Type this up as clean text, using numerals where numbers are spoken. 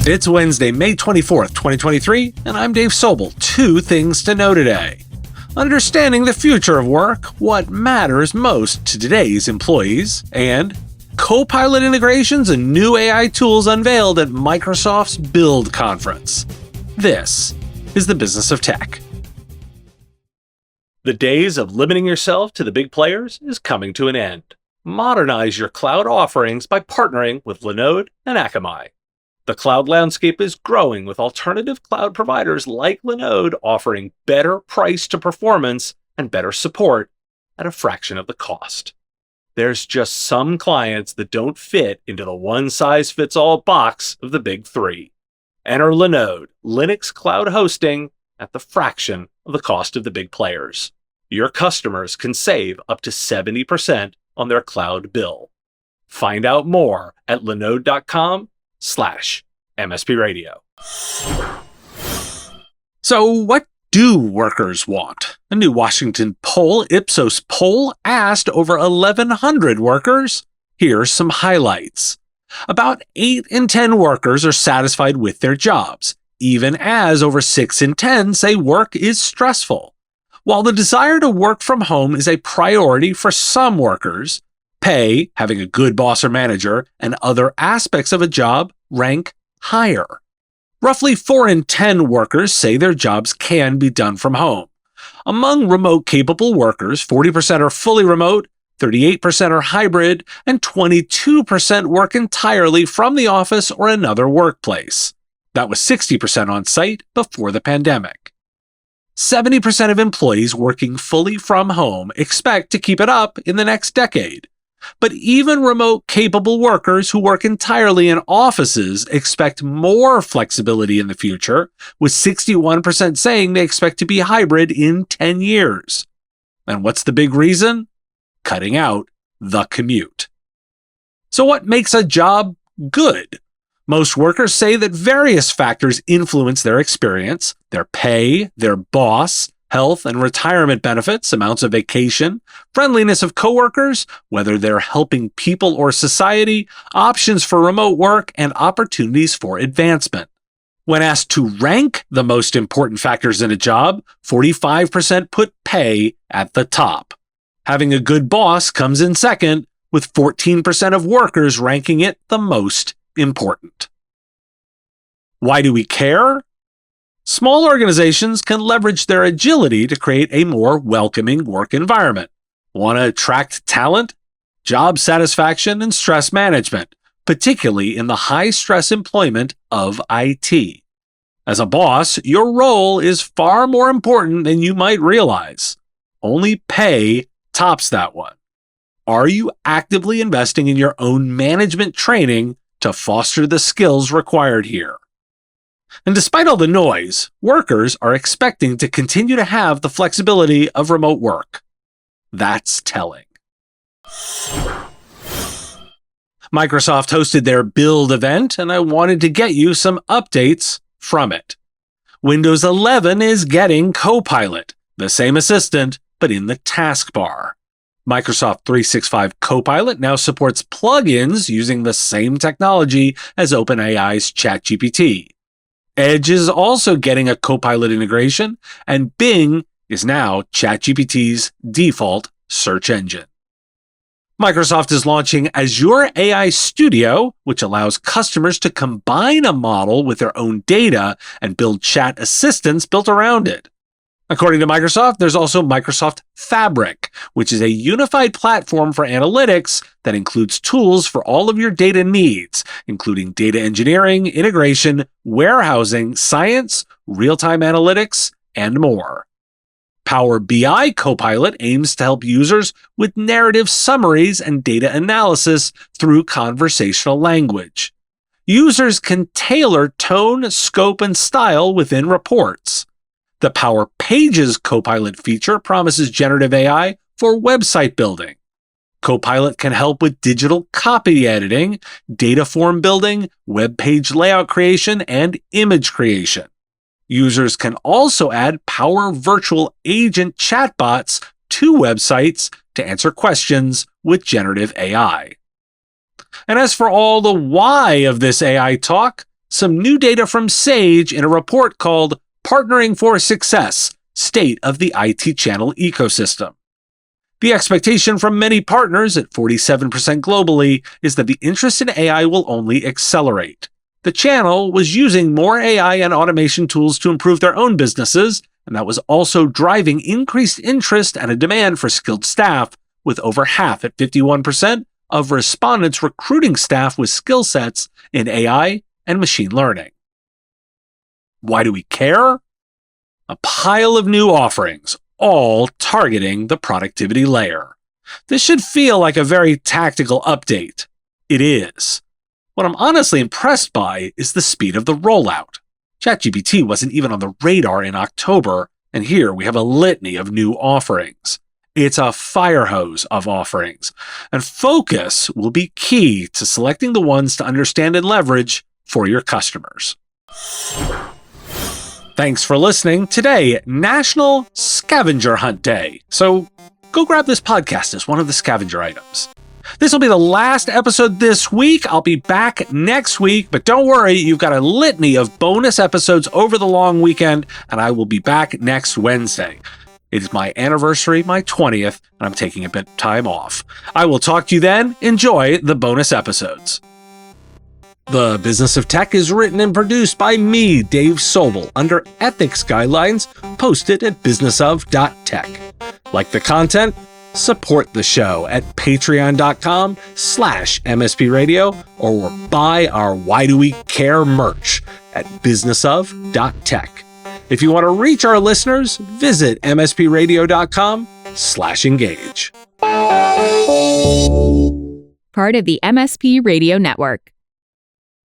It's Wednesday, May 24th, 2023, and I'm Dave Sobel. Two things to know today. Understanding the future of work, what matters most to today's employees, and CoPilot integrations and new AI tools unveiled at Microsoft's Build conference. This is the business of tech. The days of limiting yourself to the big players is coming to an end. Modernize your cloud offerings by partnering with Linode and Akamai. The cloud landscape is growing with alternative cloud providers like Linode offering better price to performance and better support at a fraction of the cost. There's just some clients that don't fit into the one-size-fits-all box of the big three. Enter Linode, Linux cloud hosting at the fraction of the cost of the big players. Your customers can save up to 70% on their cloud bill. Find out more at linode.com/MSP Radio. So what do workers want? A new Washington Ipsos poll asked over 1,100 workers. Here's some highlights. About 8 in 10 workers are satisfied with their jobs, even as over 6 in 10 say work is stressful. While the desire to work from home is a priority for some workers, pay, having a good boss or manager, and other aspects of a job rank higher. Roughly 4 in 10 workers say their jobs can be done from home. Among remote-capable workers, 40% are fully remote, 38% are hybrid, and 22% work entirely from the office or another workplace. That was 60% on-site before the pandemic. 70% of employees working fully from home expect to keep it up in the next decade. But even remote-capable workers who work entirely in offices expect more flexibility in the future, with 61% saying they expect to be hybrid in 10 years. And what's the big reason? Cutting out the commute. So what makes a job good? Most workers say that various factors influence their experience: their pay, their boss, health and retirement benefits, amounts of vacation, friendliness of coworkers, whether they're helping people or society, options for remote work, and opportunities for advancement. When asked to rank the most important factors in a job, 45% put pay at the top. Having a good boss comes in second, with 14% of workers ranking it the most important. Why do we care? Small organizations can leverage their agility to create a more welcoming work environment. Want to attract talent? Job satisfaction and stress management, particularly in the high-stress employment of IT. As a boss, your role is far more important than you might realize. Only pay tops that one. Are you actively investing in your own management training to foster the skills required here? And despite all the noise, workers are expecting to continue to have the flexibility of remote work. That's telling. Microsoft hosted their Build event, and I wanted to get you some updates from it. Windows 11 is getting CoPilot, the same assistant, but in the taskbar. Microsoft 365 CoPilot now supports plugins using the same technology as OpenAI's ChatGPT. Edge is also getting a CoPilot integration, and Bing is now ChatGPT's default search engine. Microsoft is launching Azure AI Studio, which allows customers to combine a model with their own data and build chat assistants built around it. According to Microsoft, there's also Microsoft Fabric, which is a unified platform for analytics that includes tools for all of your data needs, including data engineering, integration, warehousing, science, real-time analytics, and more. Power BI Copilot aims to help users with narrative summaries and data analysis through conversational language. Users can tailor tone, scope, and style within reports. The Power Pages Copilot feature promises generative AI for website building. Copilot can help with digital copy editing, data form building, web page layout creation, and image creation. Users can also add Power Virtual Agent chatbots to websites to answer questions with generative AI. And as for all the why of this AI talk, some new data from Sage in a report called Partnering for Success: State of the IT Channel Ecosystem. The expectation from many partners, at 47% globally, is that the interest in AI will only accelerate. The channel was using more AI and automation tools to improve their own businesses, and that was also driving increased interest and a demand for skilled staff, with over half, at 51%, of respondents recruiting staff with skill sets in AI and machine learning. Why do we care? A pile of new offerings, all targeting the productivity layer. This should feel like a very tactical update. It is. What I'm honestly impressed by is the speed of the rollout. ChatGPT wasn't even on the radar in October, and here we have a litany of new offerings. It's a fire hose of offerings, and focus will be key to selecting the ones to understand and leverage for your customers. Thanks for listening. Today, National Scavenger Hunt Day. So go grab this podcast as one of the scavenger items. This will be the last episode this week. I'll be back next week, but don't worry, you've got a litany of bonus episodes over the long weekend, and I will be back next Wednesday. It is my anniversary, my 20th, and I'm taking a bit of time off. I will talk to you then. Enjoy the bonus episodes. The Business of Tech is written and produced by me, Dave Sobel, under ethics guidelines posted at businessof.tech. Like the content? Support the show at patreon.com/MSP Radio or buy our Why Do We Care merch at businessof.tech. If you want to reach our listeners, visit mspradio.com/engage. Part of the MSP Radio Network.